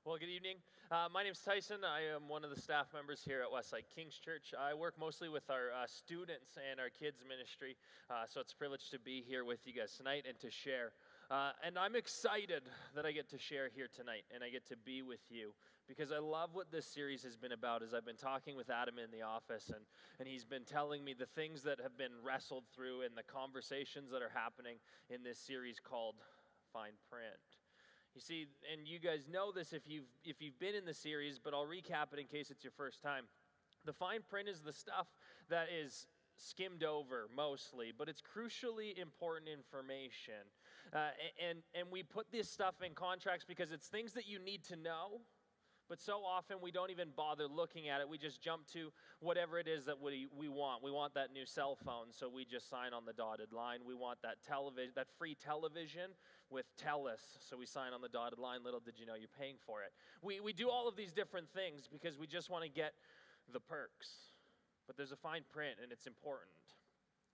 Well, good evening. My name's Tyson. I am one of the staff members here at Westside King's Church. I work mostly with our students and our kids ministry, so it's a privilege to be here with you guys tonight and to share. And I'm excited that I get to share here tonight and I get to be with you because I love what this series has been about. As I've been talking with Adam in the office, and he's been telling me the things that have been wrestled through and the conversations that are happening in this series called Fine Print. You see, and you guys know this if you've been in the series, but I'll recap it in case it's your first time. The fine print is the stuff that is skimmed over mostly, but it's crucially important information. And we put this stuff in contracts because it's things that you need to know, but so often we don't even bother looking at it. We just jump to whatever it is that we want. We want that new cell phone, so we just sign on the dotted line. We want that television, that free television with TELUS, so we sign on the dotted line. Little did you know you're paying for it. We do all of these different things because we just want to get the perks. But there's a fine print, and it's important.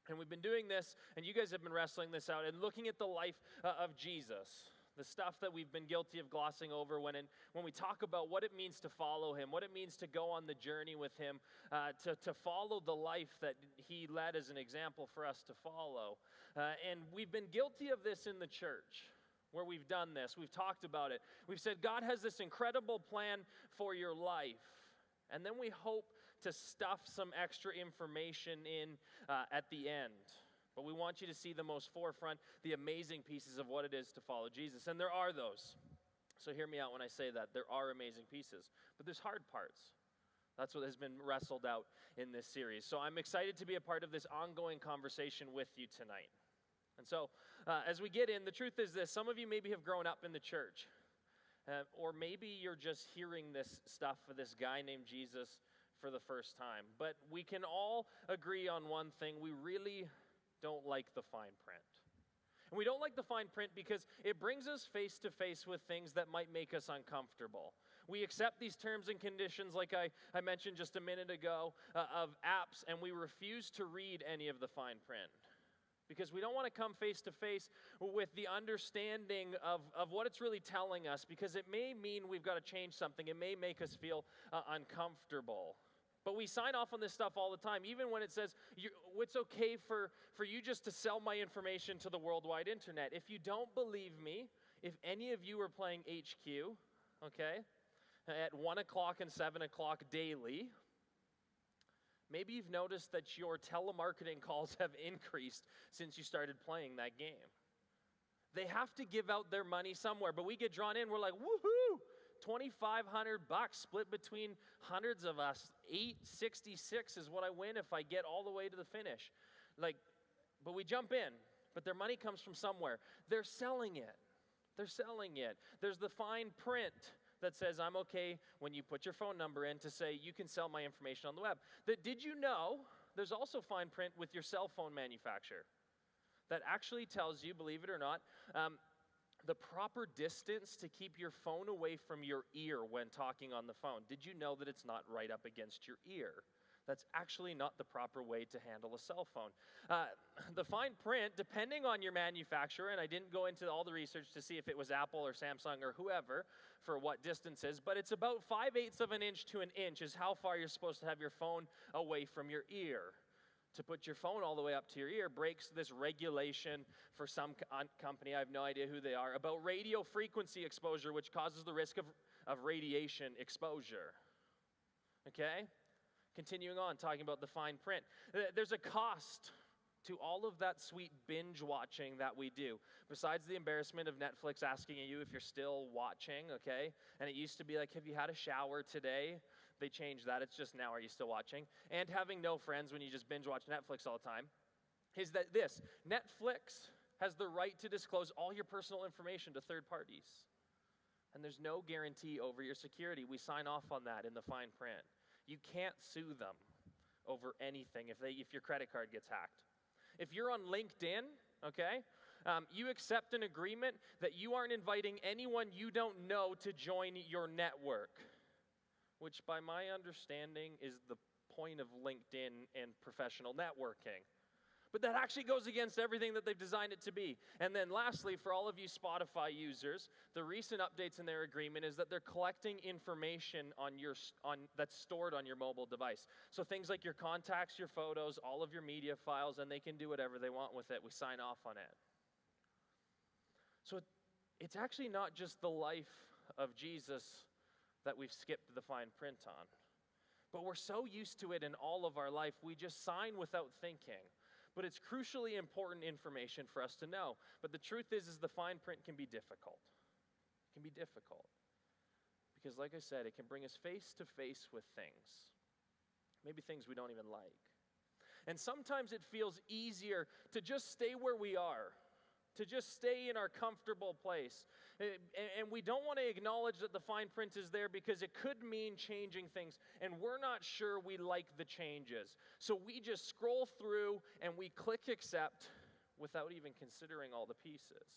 And we've been doing this, and you guys have been wrestling this out and looking at the life of Jesus. The stuff that we've been guilty of glossing over when we talk about what it means to follow him, what it means to go on the journey with him, to follow the life that he led as an example for us to follow. And we've been guilty of this in the church where we've done this. We've talked about it. We've said God has this incredible plan for your life. And then we hope to stuff some extra information in at the end. But we want you to see the most forefront, the amazing pieces of what it is to follow Jesus. And there are those. So hear me out when I say that. There are amazing pieces. But there's hard parts. That's what has been wrestled out in this series. So I'm excited to be a part of this ongoing conversation with you tonight. And so as we get in, the truth is this. Some of you maybe have grown up in the church. Or maybe you're just hearing this stuff for this guy named Jesus for the first time. But we can all agree on one thing. We really don't like the fine print. And we don't like the fine print because it brings us face to face with things that might make us uncomfortable. We accept these terms and conditions like I mentioned just a minute ago of apps, and we refuse to read any of the fine print because we don't want to come face to face with the understanding of what it's really telling us, because it may mean we've got to change something. It may make us feel uncomfortable. But we sign off on this stuff all the time, even when it says, it's okay for you just to sell my information to the worldwide internet. If you don't believe me, if any of you are playing HQ, okay, at 1 o'clock and 7 o'clock daily, maybe you've noticed that your telemarketing calls have increased since you started playing that game. They have to give out their money somewhere, but we get drawn in, we're like, woohoo! $2,500 split between hundreds of us. $866 is what I win if I get all the way to the finish. But we jump in, but their money comes from somewhere. They're selling it. There's the fine print that says, I'm okay when you put your phone number in to say you can sell my information on the web. Did you know there's also fine print with your cell phone manufacturer that actually tells you, believe it or not, the proper distance to keep your phone away from your ear when talking on the phone? Did you know that it's not right up against your ear? That's actually not the proper way to handle a cell phone. The fine print, depending on your manufacturer, and I didn't go into all the research to see if it was Apple or Samsung or whoever for what distances, but it's about 5/8 of an inch to an inch is how far you're supposed to have your phone away from your ear. To put your phone all the way up to your ear breaks this regulation for some company, I have no idea who they are, about radio frequency exposure, which causes the risk of radiation exposure. Okay? Continuing on, talking about the fine print. There's a cost to all of that sweet binge watching that we do. Besides the embarrassment of Netflix asking you if you're still watching, okay? And it used to be like, have you had a shower today? They changed that. It's just now, are you still watching? And having no friends when you just binge watch Netflix all the time. Is that this: Netflix has the right to disclose all your personal information to third parties. And there's no guarantee over your security. We sign off on that in the fine print. You can't sue them over anything if your credit card gets hacked. If you're on LinkedIn, okay, you accept an agreement that you aren't inviting anyone you don't know to join your network, which by my understanding is the point of LinkedIn and professional networking. But that actually goes against everything that they've designed it to be. And then lastly, for all of you Spotify users, the recent updates in their agreement is that they're collecting information that's stored on your mobile device. So things like your contacts, your photos, all of your media files, and they can do whatever they want with it. We sign off on it. So it's actually not just the life of Jesus that we've skipped the fine print on. But we're so used to it in all of our life, we just sign without thinking. But it's crucially important information for us to know. But the truth is the fine print can be difficult. It can be difficult. Because like I said, it can bring us face to face with things. Maybe things we don't even like. And sometimes it feels easier to just stay where we are. To just stay in our comfortable place. And we don't want to acknowledge that the fine print is there because it could mean changing things, and we're not sure we like the changes. So we just scroll through and we click accept without even considering all the pieces.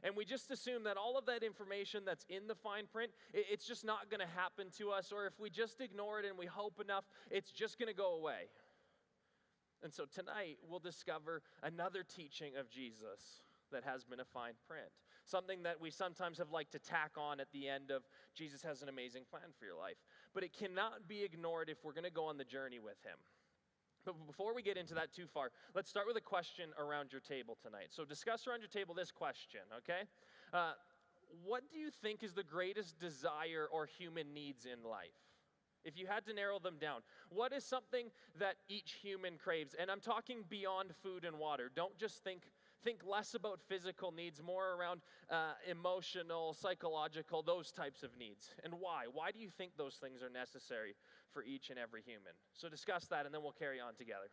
And we just assume that all of that information that's in the fine print, it's just not going to happen to us, or if we just ignore it and we hope enough, it's just going to go away. And so tonight we'll discover another teaching of Jesus that has been a fine print. Something that we sometimes have liked to tack on at the end of Jesus has an amazing plan for your life. But it cannot be ignored if we're going to go on the journey with him. But before we get into that too far, let's start with a question around your table tonight. So discuss around your table this question, okay? What do you think is the greatest desire or human needs in life? If you had to narrow them down, what is something that each human craves? And I'm talking beyond food and water. Don't just think less about physical needs, more around emotional, psychological, those types of needs. And why? Why do you think those things are necessary for each and every human? So discuss that, and then we'll carry on together.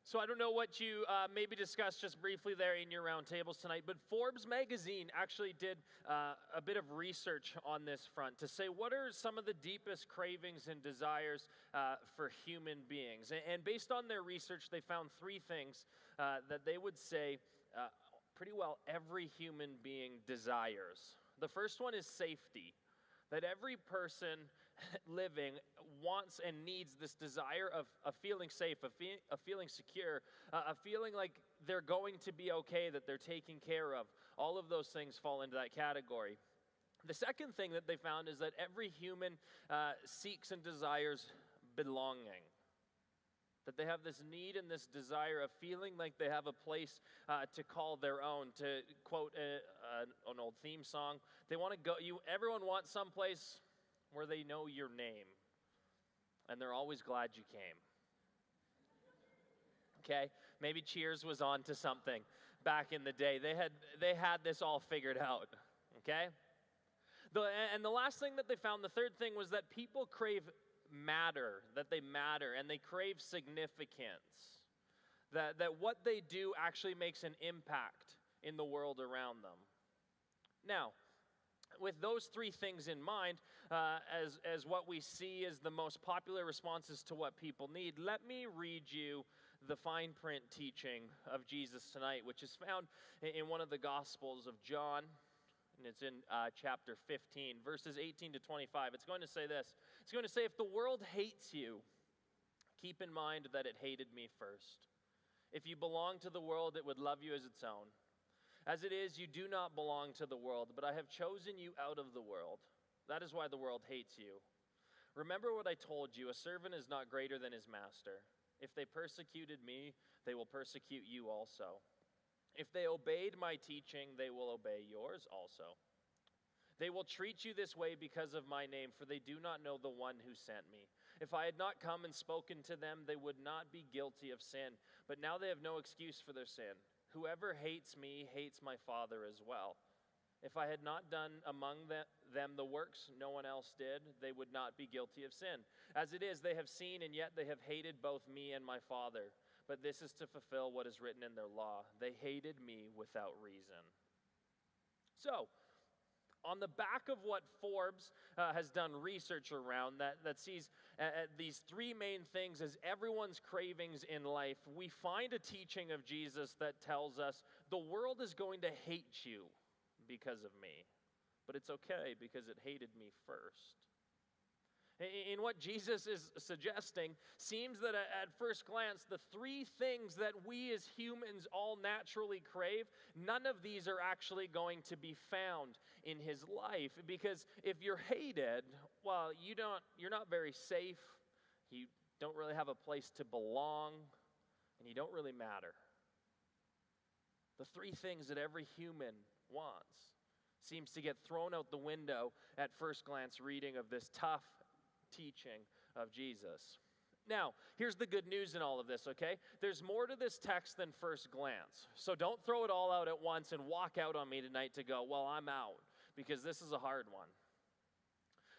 So I don't know what you maybe discussed just briefly there in your round tables tonight, but Forbes magazine actually did a bit of research on this front to say what are some of the deepest cravings and desires for human beings. And based on their research, they found three things that they would say pretty well every human being desires. The first one is safety, that every person living wants and needs this desire of feeling safe, of feeling secure, of feeling like they're going to be okay, that they're taken care of. All of those things fall into that category. The second thing that they found is that every human seeks and desires belonging. That they have this need and this desire of feeling like they have a place to call their own. To quote an old theme song, they want to go. Everyone wants someplace where they know your name, and they're always glad you came. Okay, maybe Cheers was on to something back in the day. They had this all figured out. Okay, and the last thing that they found, the third thing, was that people crave matter, that they matter, and they crave significance. That what they do actually makes an impact in the world around them. Now, with those three things in mind, as what we see as the most popular responses to what people need, let me read you the fine print teaching of Jesus tonight, which is found in one of the Gospels of John, and it's in chapter 15, verses 18 to 25. It's going to say this. It's going to say, if the world hates you, keep in mind that it hated me first. If you belong to the world, it would love you as its own. As it is, you do not belong to the world, but I have chosen you out of the world. That is why the world hates you. Remember what I told you, a servant is not greater than his master. If they persecuted me, they will persecute you also. If they obeyed my teaching, they will obey yours also. They will treat you this way because of my name, for they do not know the one who sent me. If I had not come and spoken to them, they would not be guilty of sin. But now they have no excuse for their sin. Whoever hates me hates my Father as well. If I had not done among them the works no one else did, they would not be guilty of sin. As it is, they have seen, and yet they have hated both me and my Father. But this is to fulfill what is written in their law. They hated me without reason. So, on the back of what Forbes has done research around that sees these three main things as everyone's cravings in life, we find a teaching of Jesus that tells us the world is going to hate you because of me, but it's okay because it hated me first. In what Jesus is suggesting, seems that at first glance, the three things that we as humans all naturally crave, none of these are actually going to be found in his life. Because if you're hated, well, you're not very safe, you don't really have a place to belong, and you don't really matter. The three things that every human wants seems to get thrown out the window at first glance reading of this tough teaching of Jesus. Now, here's the good news in all of this, okay? There's more to this text than first glance. So don't throw it all out at once and walk out on me tonight to go, well, I'm out, because this is a hard one.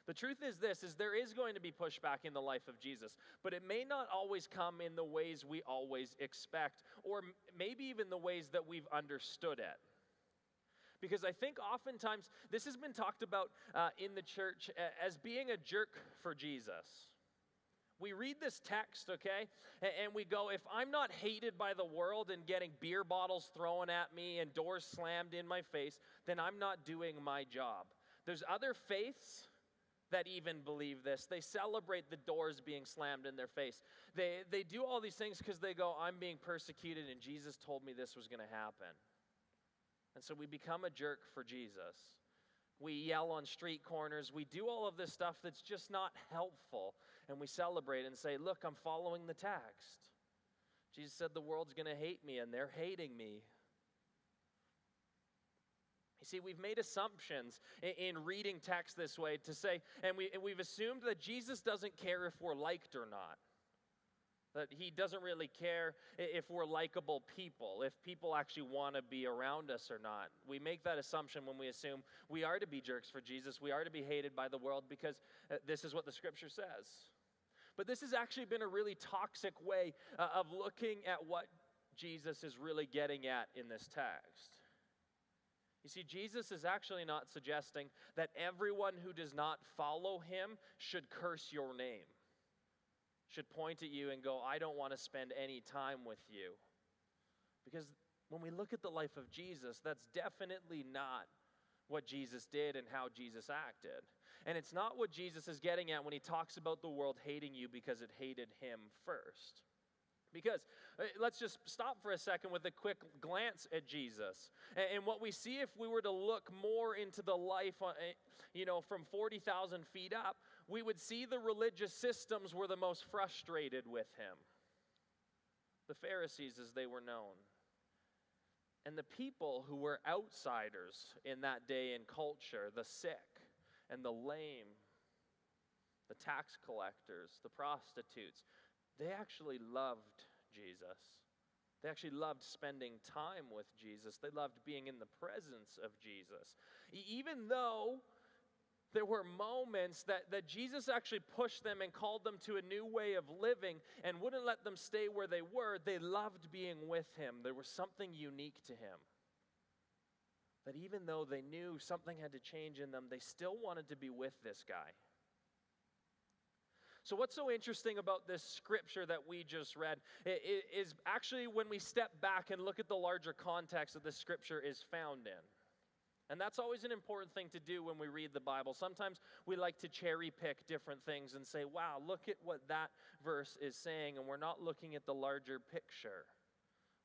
The truth is this, is there is going to be pushback in the life of Jesus, but it may not always come in the ways we always expect, or maybe even the ways that we've understood it. Because I think oftentimes this has been talked about in the church as being a jerk for Jesus. We read this text, okay, and we go, if I'm not hated by the world and getting beer bottles thrown at me and doors slammed in my face, then I'm not doing my job. There's other faiths that even believe this. They celebrate the doors being slammed in their face. They do all these things because they go, I'm being persecuted and Jesus told me this was going to happen. And so we become a jerk for Jesus. We yell on street corners. We do all of this stuff that's just not helpful. And we celebrate and say, look, I'm following the text. Jesus said the world's going to hate me, and they're hating me. You see, we've made assumptions in reading text this way to say, and we've assumed that Jesus doesn't care if we're liked or not. That he doesn't really care if we're likable people, if people actually want to be around us or not. We make that assumption when we assume we are to be jerks for Jesus, we are to be hated by the world because this is what the scripture says. But this has actually been a really toxic way of looking at what Jesus is really getting at in this text. You see, Jesus is actually not suggesting that everyone who does not follow him should curse your name. Should point at you and go, I don't want to spend any time with you. Because when we look at the life of Jesus, that's definitely not what Jesus did and how Jesus acted. And it's not what Jesus is getting at when he talks about the world hating you because it hated him first. Because let's just stop for a second with a quick glance at Jesus. And what we see if we were to look more into the life, from 40,000 feet up, we would see the religious systems were the most frustrated with him. The Pharisees, as they were known. And the people who were outsiders in that day in culture, the sick and the lame, the tax collectors, the prostitutes, they actually loved Jesus. They actually loved spending time with Jesus. They loved being in the presence of Jesus. Even though there were moments that Jesus actually pushed them and called them to a new way of living and wouldn't let them stay where they were, they loved being with him. There was something unique to him. That even though they knew something had to change in them, they still wanted to be with this guy. So what's so interesting about this scripture that we just read is actually when we step back and look at the larger context that this scripture is found in. And that's always an important thing to do when we read the Bible. Sometimes we like to cherry pick different things and say, wow, look at what that verse is saying, and we're not looking at the larger picture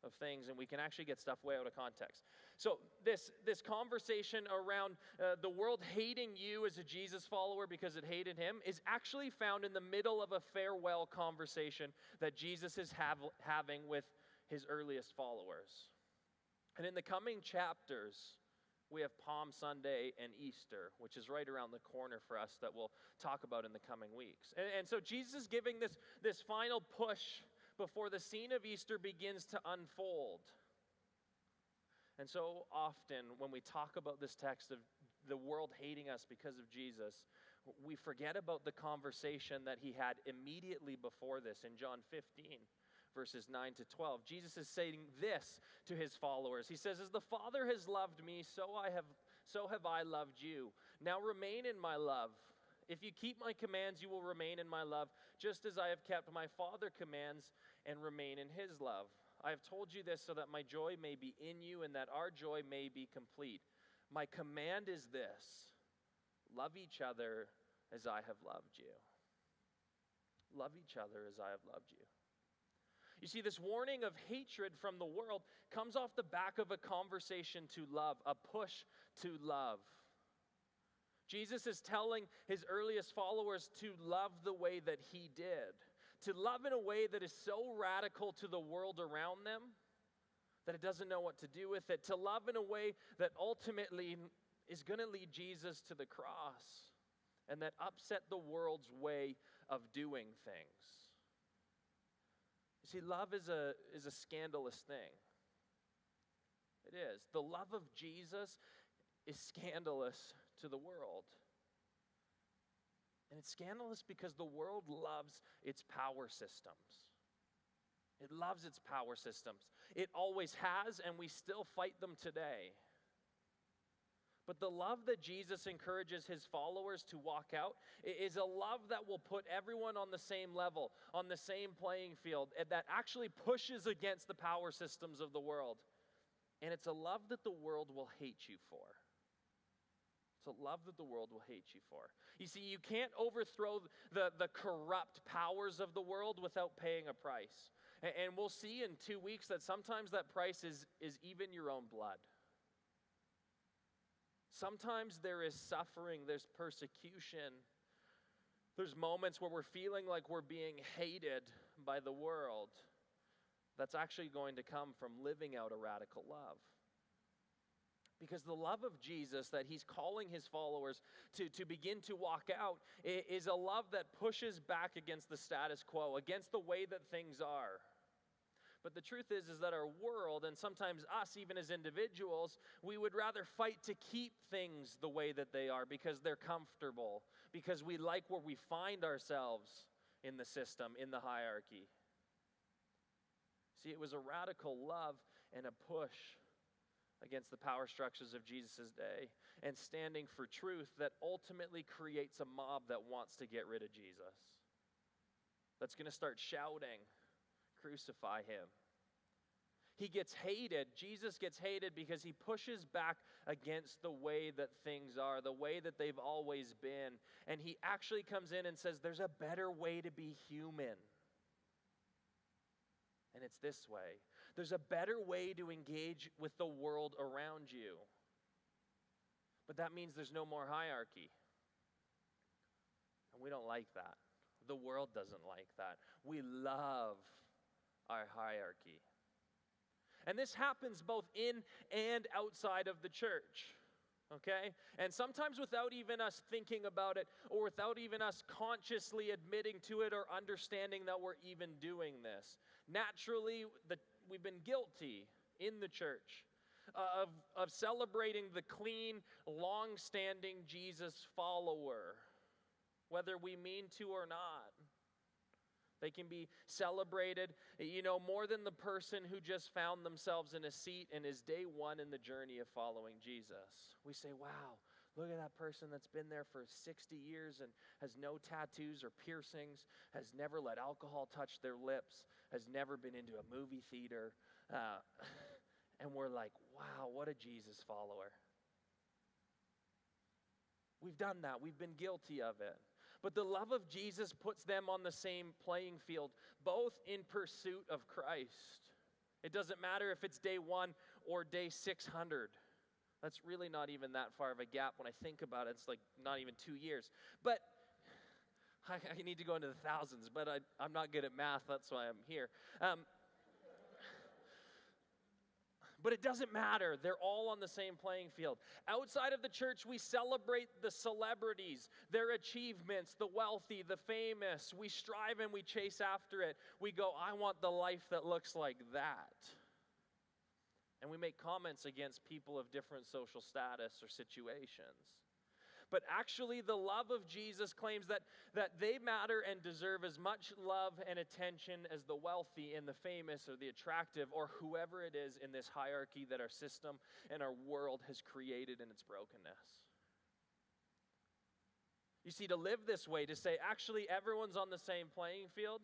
of things, and we can actually get stuff way out of context. So this conversation around the world hating you as a Jesus follower because it hated him is actually found in the middle of a farewell conversation that Jesus is having with his earliest followers. And in the coming chapters, we have Palm Sunday and Easter, which is right around the corner for us that we'll talk about in the coming weeks. And so Jesus is giving this final push before the scene of Easter begins to unfold. And so often when we talk about this text of the world hating us because of Jesus, we forget about the conversation that he had immediately before this in John 15, verses 9 to 12. Jesus is saying this to his followers. He says, as the Father has loved me, so have I loved you. Now remain in my love. If you keep my commands, you will remain in my love, just as I have kept my Father's commands and remain in his love. I have told you this so that my joy may be in you and that our joy may be complete. My command is this: love each other as I have loved you. love each other as I have loved you. You see, this warning of hatred from the world comes off the back of a conversation to love, a push to love. Jesus is telling his earliest followers to love the way that he did, to love in a way that is so radical to the world around them that it doesn't know what to do with it, to love in a way that ultimately is going to lead Jesus to the cross and that upset the world's way of doing things. You see, love is a scandalous thing. It is. The love of Jesus is scandalous to the world. And it's scandalous because the world loves its power systems. It loves its power systems. It always has, and we still fight them today. But the love that Jesus encourages his followers to walk out is a love that will put everyone on the same level, on the same playing field, and that actually pushes against the power systems of the world. And it's a love that the world will hate you for. It's a love that the world will hate you for. You see, you can't overthrow the corrupt powers of the world without paying a price. And we'll see in 2 weeks that sometimes that price is even your own blood. Sometimes there is suffering, there's persecution. There's moments where we're feeling like we're being hated by the world. That's actually going to come from living out a radical love. Because the love of Jesus that he's calling his followers to begin to walk out is a love that pushes back against the status quo, against the way that things are. But the truth is that our world, and sometimes us even as individuals, we would rather fight to keep things the way that they are because they're comfortable, because we like where we find ourselves in the system, in the hierarchy. See, it was a radical love and a push against the power structures of Jesus' day and standing for truth that ultimately creates a mob that wants to get rid of Jesus. That's going to start shouting, "Crucify him." He gets hated. Jesus gets hated because he pushes back against the way that things are, the way that they've always been. And he actually comes in and says, there's a better way to be human. And it's this way. There's a better way to engage with the world around you. But that means there's no more hierarchy. And we don't like that. The world doesn't like that. We love our hierarchy. And this happens both in and outside of the church. Okay? And sometimes without even us thinking about it, or without even us consciously admitting to it or understanding that we're even doing this. Naturally, we've been guilty in the church of celebrating the clean, long-standing Jesus follower, whether we mean to or not. They can be celebrated, more than the person who just found themselves in a seat and is day one in the journey of following Jesus. We say, wow, look at that person that's been there for 60 years and has no tattoos or piercings, has never let alcohol touch their lips, has never been into a movie theater. And we're like, wow, what a Jesus follower. We've done that. We've been guilty of it. But the love of Jesus puts them on the same playing field, both in pursuit of Christ. It doesn't matter if it's day 1 or day 600. That's really not even that far of a gap when I think about it. It's like not even 2 years. But I need to go into the thousands, but I'm not good at math. That's why I'm here. But it doesn't matter. They're all on the same playing field. Outside of the church, we celebrate the celebrities, their achievements, the wealthy, the famous. We strive and we chase after it. We go, I want the life that looks like that. And we make comments against people of different social status or situations. But actually, the love of Jesus claims that they matter and deserve as much love and attention as the wealthy and the famous or the attractive or whoever it is in this hierarchy that our system and our world has created in its brokenness. You see, to live this way, to say actually everyone's on the same playing field,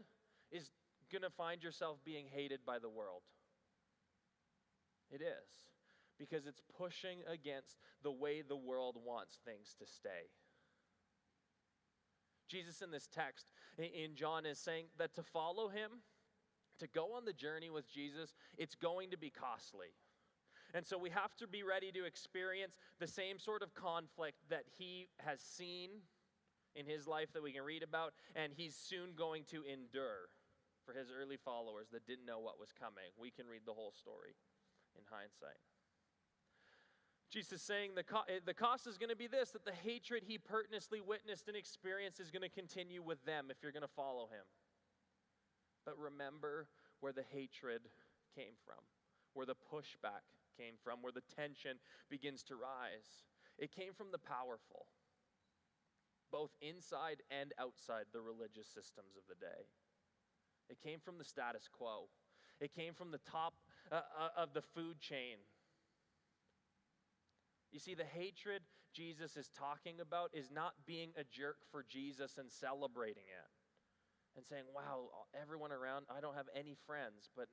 is going to find yourself being hated by the world. It is. Because it's pushing against the way the world wants things to stay. Jesus in this text in John is saying that to follow him, to go on the journey with Jesus, it's going to be costly. And so we have to be ready to experience the same sort of conflict that he has seen in his life that we can read about, and he's soon going to endure for his early followers that didn't know what was coming. We can read the whole story in hindsight. Jesus is saying the cost is going to be this, that the hatred he pertinently witnessed and experienced is going to continue with them if you're going to follow him. But remember where the hatred came from, where the pushback came from, where the tension begins to rise. It came from the powerful, both inside and outside the religious systems of the day. It came from the status quo. It came from the top of the food chain. You see, the hatred Jesus is talking about is not being a jerk for Jesus and celebrating it and saying, wow, everyone around, I don't have any friends, but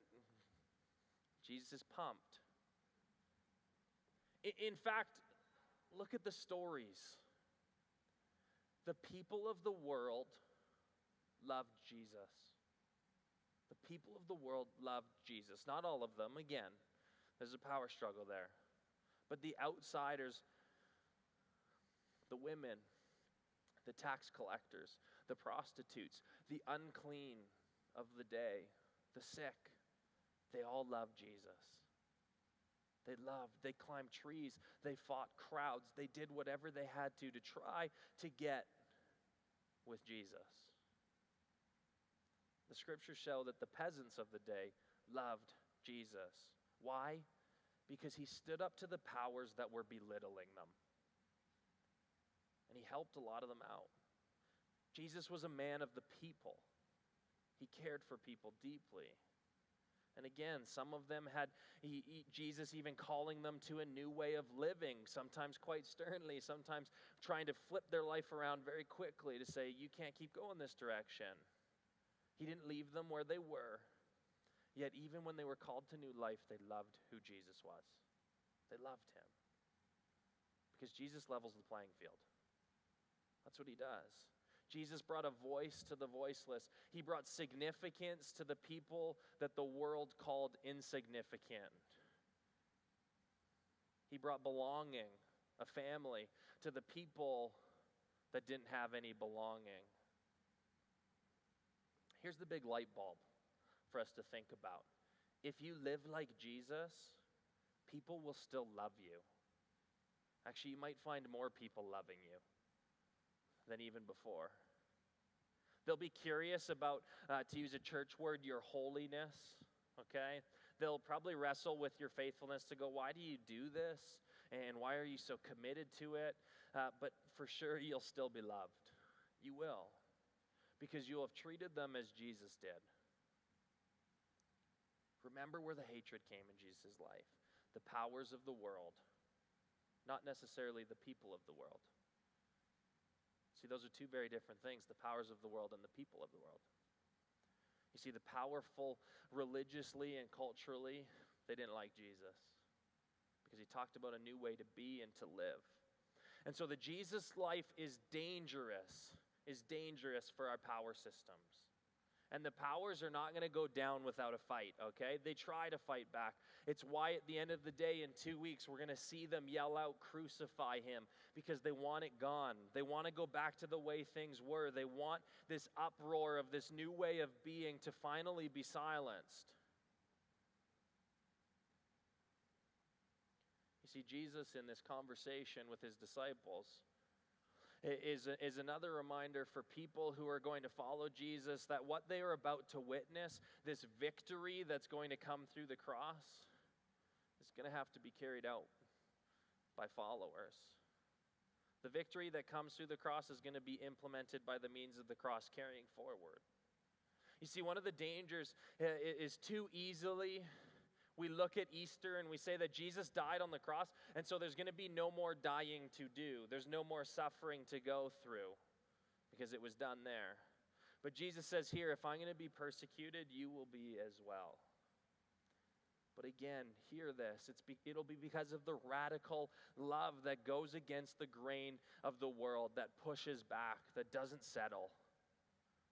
Jesus is pumped. In fact, look at the stories. The people of the world loved Jesus. The people of the world loved Jesus. Not all of them, again, there's a power struggle there. But the outsiders, the women, the tax collectors, the prostitutes, the unclean of the day, the sick, they all loved Jesus. They climbed trees, they fought crowds, they did whatever they had to try to get with Jesus. The scriptures show that the peasants of the day loved Jesus. Why? Because he stood up to the powers that were belittling them. And he helped a lot of them out. Jesus was a man of the people. He cared for people deeply. And again, some of them had Jesus even calling them to a new way of living, sometimes quite sternly, sometimes trying to flip their life around very quickly to say, you can't keep going this direction. He didn't leave them where they were. Yet even when they were called to new life, they loved who Jesus was. They loved him. Because Jesus levels the playing field. That's what he does. Jesus brought a voice to the voiceless. He brought significance to the people that the world called insignificant. He brought belonging, a family, to the people that didn't have any belonging. Here's the big light bulb for us to think about. If you live like Jesus, people will still love you. Actually, you might find more people loving you than even before. They'll be curious about, to use a church word, your holiness, okay? They'll probably wrestle with your faithfulness to go, why do you do this? And why are you so committed to it? But for sure, you'll still be loved. You will. Because you'll have treated them as Jesus did. Remember where the hatred came in Jesus' life. The powers of the world, not necessarily the people of the world. See, those are two very different things, the powers of the world and the people of the world. You see, the powerful religiously and culturally, they didn't like Jesus because he talked about a new way to be and to live. And so the Jesus life is dangerous for our power systems. And the powers are not going to go down without a fight, okay? They try to fight back. It's why at the end of the day, in 2 weeks, we're going to see them yell out, crucify him, because they want it gone. They want to go back to the way things were. They want this uproar of this new way of being to finally be silenced. You see, Jesus in this conversation with his disciples is another reminder for people who are going to follow Jesus that what they are about to witness, this victory that's going to come through the cross, is going to have to be carried out by followers. The victory that comes through the cross is going to be implemented by the means of the cross carrying forward. You see, one of the dangers is too easily we look at Easter and we say that Jesus died on the cross, and so there's going to be no more dying to do. There's no more suffering to go through because it was done there. But Jesus says here, if I'm going to be persecuted, you will be as well. But again, hear this. It'll be because of the radical love that goes against the grain of the world, that pushes back, that doesn't settle,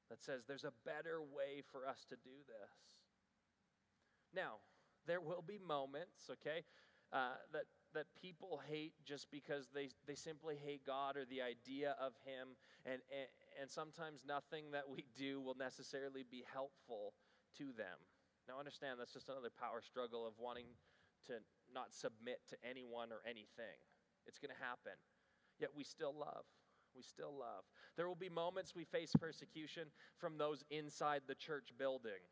that says there's a better way for us to do this. Now, there will be moments, okay, that people hate just because they simply hate God or the idea of Him, and sometimes nothing that we do will necessarily be helpful to them. Now understand, that's just another power struggle of wanting to not submit to anyone or anything. It's going to happen. Yet we still love. We still love. There will be moments we face persecution from those inside the church building.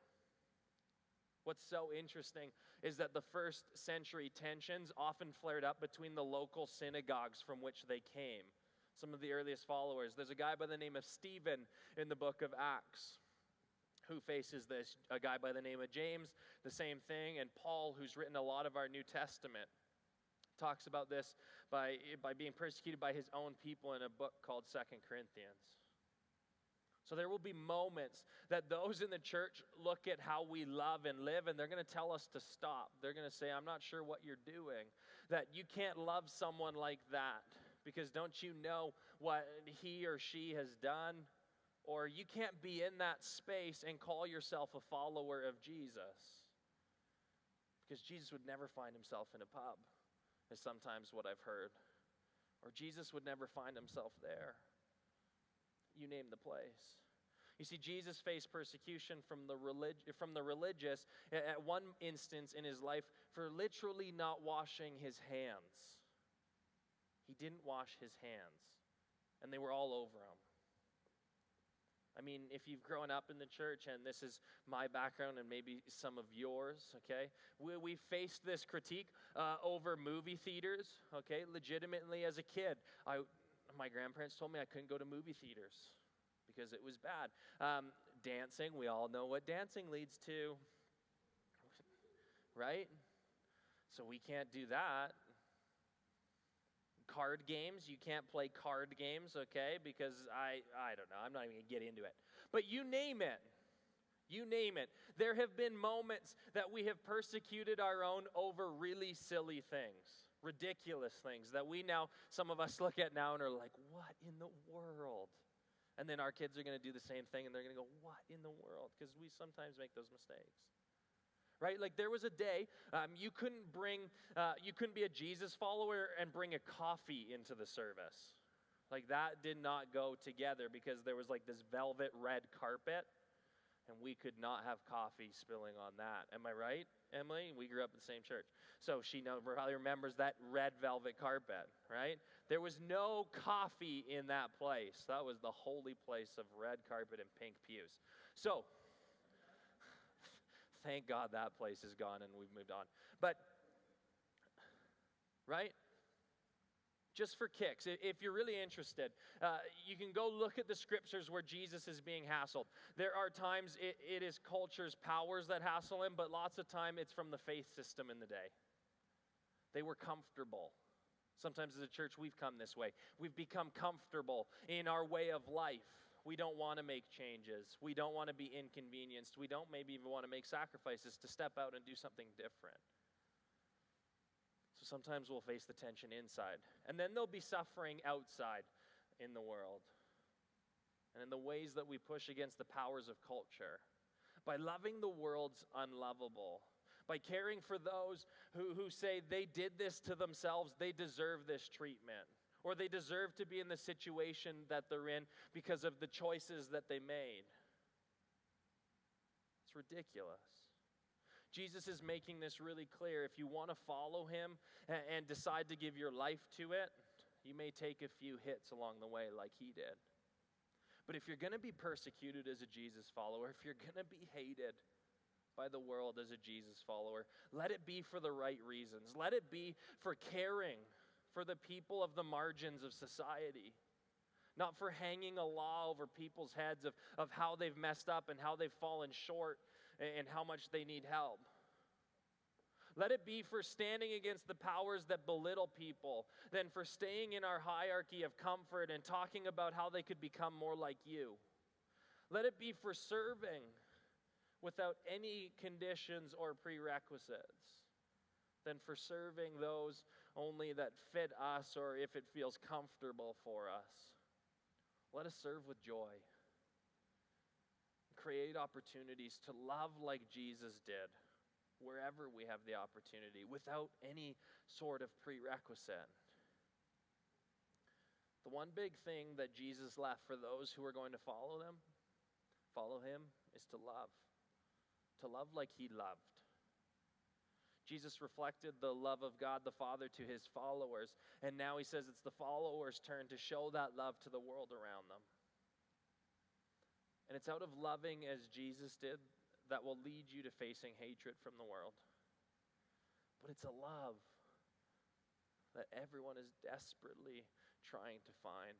What's so interesting is that the first century tensions often flared up between the local synagogues from which they came. Some of the earliest followers. There's a guy by the name of Stephen in the book of Acts who faces this, a guy by the name of James, the same thing, and Paul, who's written a lot of our New Testament, talks about this by being persecuted by his own people in a book called 2 Corinthians. So there will be moments that those in the church look at how we love and live, and they're going to tell us to stop. They're going to say, I'm not sure what you're doing, that you can't love someone like that, because don't you know what he or she has done? Or you can't be in that space and call yourself a follower of Jesus. Because Jesus would never find himself in a pub, is sometimes what I've heard. Or Jesus would never find himself there. You name the place. You see, Jesus faced persecution from the religious at one instance in his life for literally not washing his hands. He didn't wash his hands, and they were all over him. I mean, if you've grown up in the church, and this is my background and maybe some of yours, okay, we faced this critique over movie theaters, okay, legitimately as a kid. My grandparents told me I couldn't go to movie theaters because it was bad. Dancing, we all know what dancing leads to, right? So we can't do that. Card games, you can't play card games, okay, because I don't know, I'm not even going to get into it. But you name it. You name it. There have been moments that we have persecuted our own over really silly things, ridiculous things that some of us look at now and are like, what in the world? And then our kids are going to do the same thing, and they're going to go, what in the world? Because we sometimes make those mistakes. Right? Like there was a day you couldn't be a Jesus follower and bring a coffee into the service. Like that did not go together because there was like this velvet red carpet, and we could not have coffee spilling on that. Am I right, Emily? We grew up in the same church. So she probably remembers that red velvet carpet, right? There was no coffee in that place. That was the holy place of red carpet and pink pews. So thank God that place is gone and we've moved on. But, right? Just for kicks, if you're really interested, you can go look at the scriptures where Jesus is being hassled. There are times it is culture's powers that hassle him, but lots of time it's from the faith system in the day. They were comfortable. Sometimes as a church we've come this way. We've become comfortable in our way of life. We don't want to make changes. We don't want to be inconvenienced. We don't maybe even want to make sacrifices to step out and do something different. So sometimes we'll face the tension inside. And then there'll be suffering outside in the world. And in the ways that we push against the powers of culture. By loving the world's unlovable. By caring for those who say they did this to themselves, they deserve this treatment. Or they deserve to be in the situation that they're in because of the choices that they made. It's ridiculous. Jesus is making this really clear. If you want to follow him and decide to give your life to it, you may take a few hits along the way like he did. But if you're going to be persecuted as a Jesus follower, if you're going to be hated by the world as a Jesus follower, let it be for the right reasons. Let it be for caring for the people of the margins of society. Not for hanging a law over people's heads of how they've messed up and how they've fallen short and how much they need help. Let it be for standing against the powers that belittle people than for staying in our hierarchy of comfort and talking about how they could become more like you. Let it be for serving without any conditions or prerequisites. than for serving those only that fit us or if it feels comfortable for us. Let us serve with joy. Create opportunities to love like Jesus did, wherever we have the opportunity, without any sort of prerequisite. The one big thing that Jesus left for those who are going to follow him, is to love. To love like he loved. Jesus reflected the love of God the Father to his followers, and now he says it's the followers' turn to show that love to the world around them. And it's out of loving as Jesus did that will lead you to facing hatred from the world. But it's a love that everyone is desperately trying to find.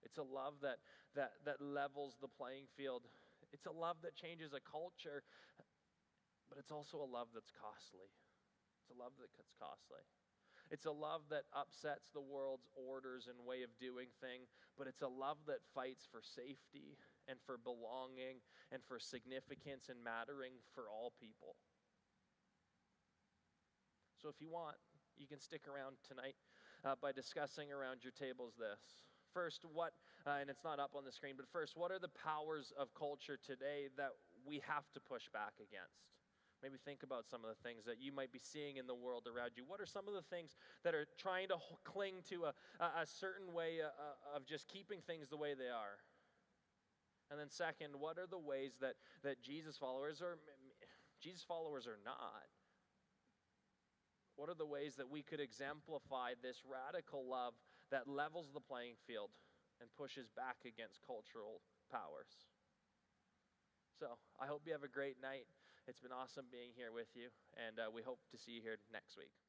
It's a love that levels the playing field. It's a love that changes a culture, but it's also a love that's costly. It's a love that's costly. It's a love that upsets the world's orders and way of doing things, but it's a love that fights for safety and for belonging and for significance and mattering for all people. So if you want, you can stick around tonight by discussing around your tables this. First, and it's not up on the screen, but first, what are the powers of culture today that we have to push back against? Maybe think about some of the things that you might be seeing in the world around you. What are some of the things that are trying to cling to a certain way of just keeping things the way they are? And then second, what are the ways that Jesus followers or not, what are the ways that we could exemplify this radical love that levels the playing field and pushes back against cultural powers? So I hope you have a great night. It's been awesome being here with you, and we hope to see you here next week.